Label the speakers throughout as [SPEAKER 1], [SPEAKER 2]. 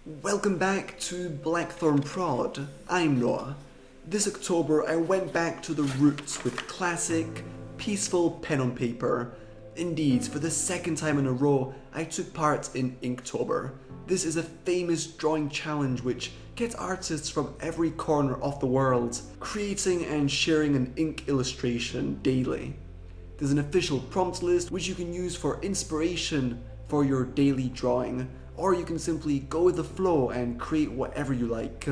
[SPEAKER 1] Welcome back to Blackthornprod. I'm Noah. This October I went back to the roots with classic, peaceful pen on paper. Indeed, for the second time in a row, I took part in Inktober. This is a famous drawing challenge which gets artists from every corner of the world creating and sharing an ink illustration daily. There's an official prompt list which you can use for inspiration for your daily drawing, or you can simply go with the flow and create whatever you like.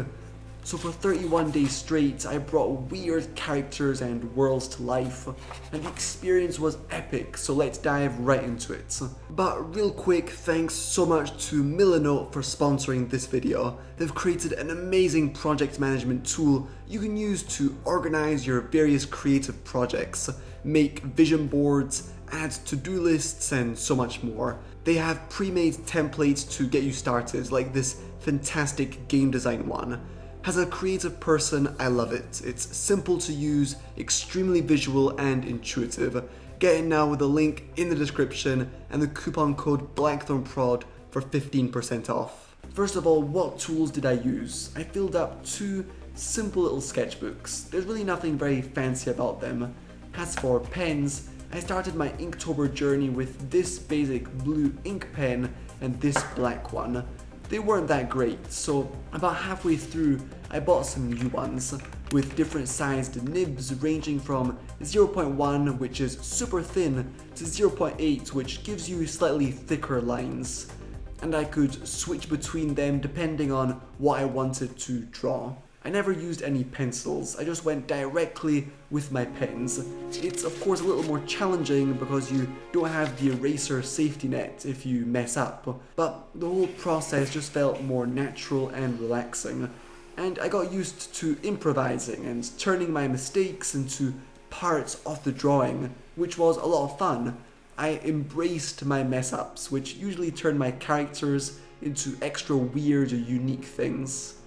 [SPEAKER 1] So for 31 days straight, I brought weird characters and worlds to life, and the experience was epic, so let's dive right into it. But real quick, thanks so much to Milanote for sponsoring this video. They've created an amazing project management tool you can use to organize your various creative projects, make vision boards, add to-do lists, and so much more. They have pre-made templates to get you started, like this fantastic game design one. As a creative person, I love it. It's simple to use, extremely visual and intuitive. Get it now with the link in the description and the coupon code Blackthornprod for 15% off. First of all, what tools did I use? I filled up 2 simple little sketchbooks. There's really nothing very fancy about them. As for pens, I started my Inktober journey with this basic blue ink pen and this black one. They weren't that great, so about halfway through I bought some new ones with different sized nibs ranging from 0.1, which is super thin, to 0.8, which gives you slightly thicker lines. And I could switch between them depending on what I wanted to draw. I never used any pencils, I just went directly with my pens. It's of course a little more challenging because you don't have the eraser safety net if you mess up, but the whole process just felt more natural and relaxing. And I got used to improvising and turning my mistakes into parts of the drawing, which was a lot of fun. I embraced my mess-ups, which usually turn my characters into extra weird or unique things.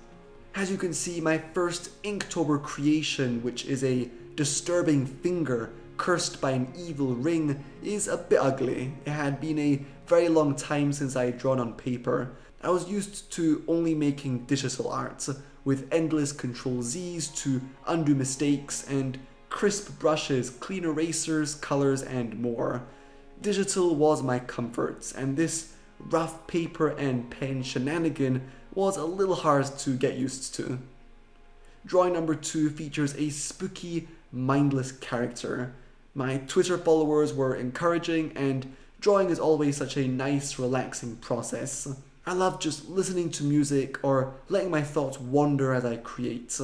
[SPEAKER 1] As you can see, my first Inktober creation, which is a disturbing finger cursed by an evil ring, is a bit ugly. It had been a very long time since I had drawn on paper. I was used to only making digital art, with endless Ctrl-Zs to undo mistakes, and crisp brushes, clean erasers, colors, and more. Digital was my comfort, and this rough paper and pen shenanigan was a little hard to get used to. Drawing number 2 features a spooky, mindless character. My Twitter followers were encouraging, and drawing is always such a nice, relaxing process. I love just listening to music or letting my thoughts wander as I create.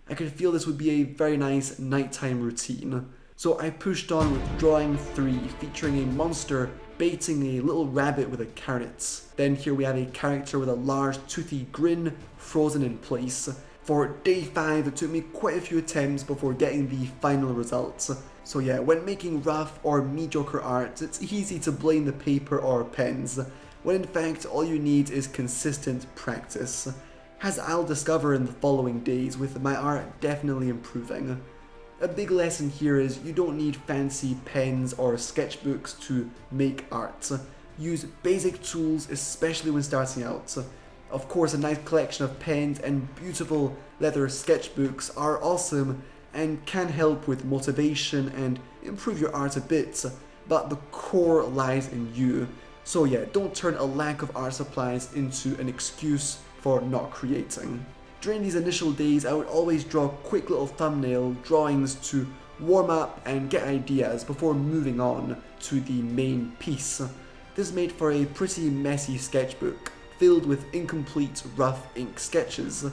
[SPEAKER 1] I could feel this would be a very nice nighttime routine. So I pushed on with drawing 3, featuring a monster baiting a little rabbit with a carrot. Then here we have a character with a large toothy grin frozen in place. For day 5 it took me quite a few attempts before getting the final results. So yeah, when making rough or mediocre art, it's easy to blame the paper or pens, when in fact all you need is consistent practice. As I'll discover in the following days, with my art definitely improving. A big lesson here is you don't need fancy pens or sketchbooks to make art. Use basic tools, especially when starting out. Of course, a nice collection of pens and beautiful leather sketchbooks are awesome and can help with motivation and improve your art a bit, but the core lies in you. So yeah, don't turn a lack of art supplies into an excuse for not creating. During these initial days, I would always draw quick little thumbnail drawings to warm up and get ideas before moving on to the main piece. This made for a pretty messy sketchbook, filled with incomplete rough ink sketches.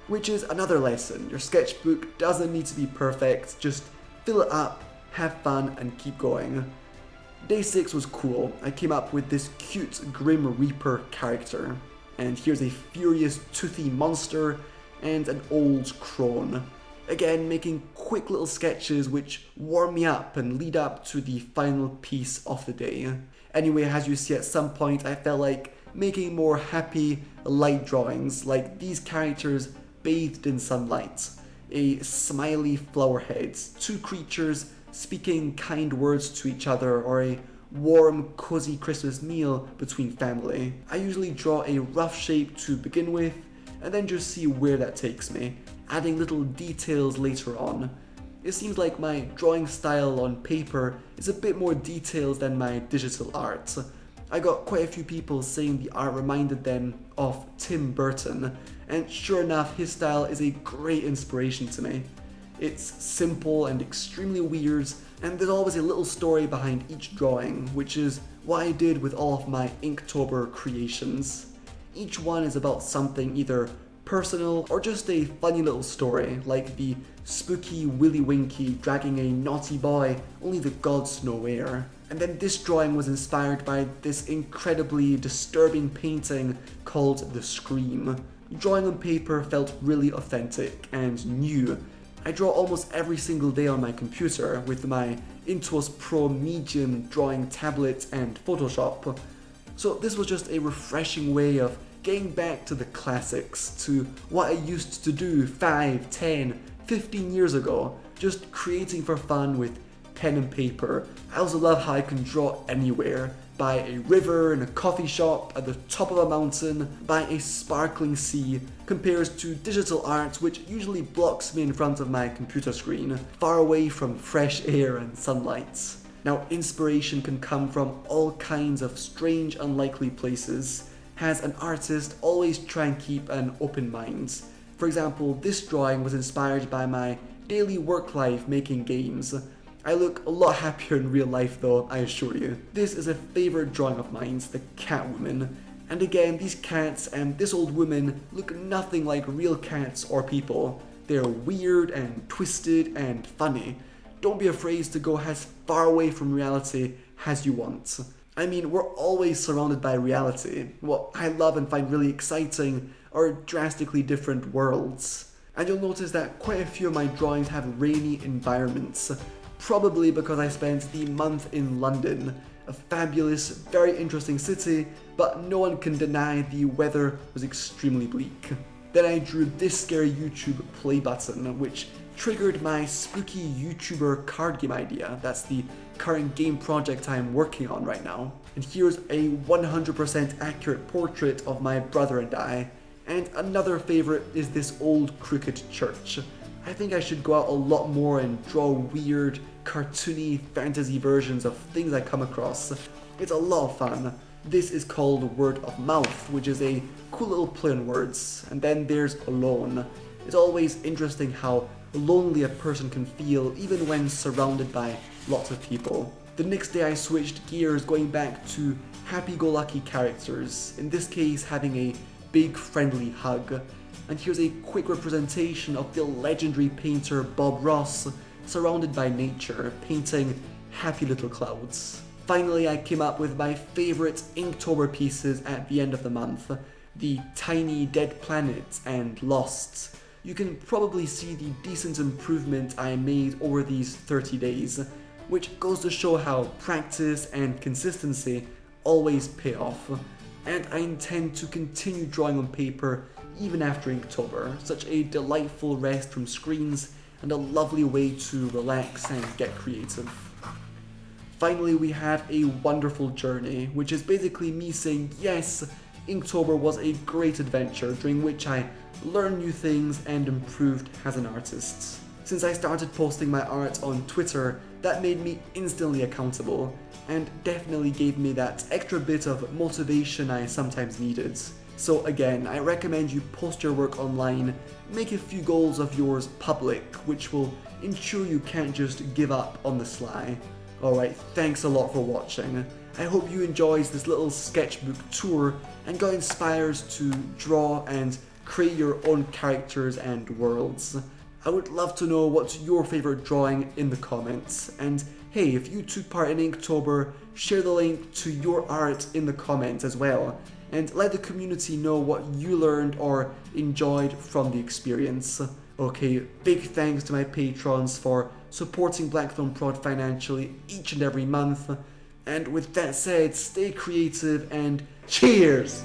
[SPEAKER 1] Which is another lesson, your sketchbook doesn't need to be perfect, just fill it up, have fun, and keep going. Day 6 was cool. I came up with this cute Grim Reaper character. And here's a furious toothy monster and an old crone. Again, making quick little sketches which warm me up and lead up to the final piece of the day. Anyway, as you see, at some point I felt like making more happy, light drawings, like these characters bathed in sunlight. A smiley flower head, 2 creatures speaking kind words to each other, or a warm, cozy Christmas meal between family. I usually draw a rough shape to begin with, and then just see where that takes me, adding little details later on. It seems like my drawing style on paper is a bit more detailed than my digital art. I got quite a few people saying the art reminded them of Tim Burton, and sure enough, his style is a great inspiration to me. It's simple and extremely weird, and there's always a little story behind each drawing, which is what I did with all of my Inktober creations. Each one is about something either personal or just a funny little story, like the spooky Willy Winky dragging a naughty boy only the gods know where. And then this drawing was inspired by this incredibly disturbing painting called The Scream. Drawing on paper felt really authentic and new. I draw almost every single day on my computer with my Intuos Pro Medium drawing tablet and Photoshop. So this was just a refreshing way of getting back to the classics, to what I used to do 5, 10, 15 years ago, just creating for fun with pen and paper. I also love how I can draw anywhere, by a river, in a coffee shop, at the top of a mountain, by a sparkling sea, compares to digital art which usually blocks me in front of my computer screen, far away from fresh air and sunlight. Now, inspiration can come from all kinds of strange, unlikely places. As an artist, always try and keep an open mind. For example, this drawing was inspired by my daily work life making games. I look a lot happier in real life though, I assure you. This is a favourite drawing of mine, the Catwoman. And again, these cats and this old woman look nothing like real cats or people. They're weird and twisted and funny. Don't be afraid to go as far away from reality as you want. I mean, we're always surrounded by reality. What I love and find really exciting are drastically different worlds. And you'll notice that quite a few of my drawings have rainy environments. Probably because I spent the month in London, a fabulous, very interesting city, but no one can deny the weather was extremely bleak. Then I drew this scary YouTube play button, which triggered my spooky YouTuber card game idea. That's the current game project I'm working on right now. And here's a 100% accurate portrait of my brother and I. And another favorite is this old crooked church. I think I should go out a lot more and draw weird, cartoony fantasy versions of things I come across. It's a lot of fun. This is called Word of Mouth, which is a cool little play on words. And then there's Alone. It's always interesting how lonely a person can feel even when surrounded by lots of people. The next day I switched gears, going back to happy-go-lucky characters, in this case having a big friendly hug. And here's a quick representation of the legendary painter Bob Ross, surrounded by nature, painting happy little clouds. Finally, I came up with my favourite Inktober pieces at the end of the month, the Tiny Dead Planet and Lost. You can probably see the decent improvement I made over these 30 days, which goes to show how practice and consistency always pay off. And I intend to continue drawing on paper even after Inktober, such a delightful rest from screens and a lovely way to relax and get creative. Finally, we have a wonderful journey, which is basically me saying yes, Inktober was a great adventure during which I learned new things and improved as an artist. Since I started posting my art on Twitter, that made me instantly accountable and definitely gave me that extra bit of motivation I sometimes needed. So again, I recommend you post your work online, make a few goals of yours public, which will ensure you can't just give up on the sly. Alright, thanks a lot for watching. I hope you enjoyed this little sketchbook tour and got inspired to draw and create your own characters and worlds. I would love to know what's your favourite drawing in the comments, and hey, if you took part in Inktober, share the link to your art in the comments as well, and let the community know what you learned or enjoyed from the experience. Okay, big thanks to my patrons for supporting Blackthornprod financially each and every month, and with that said, stay creative and cheers!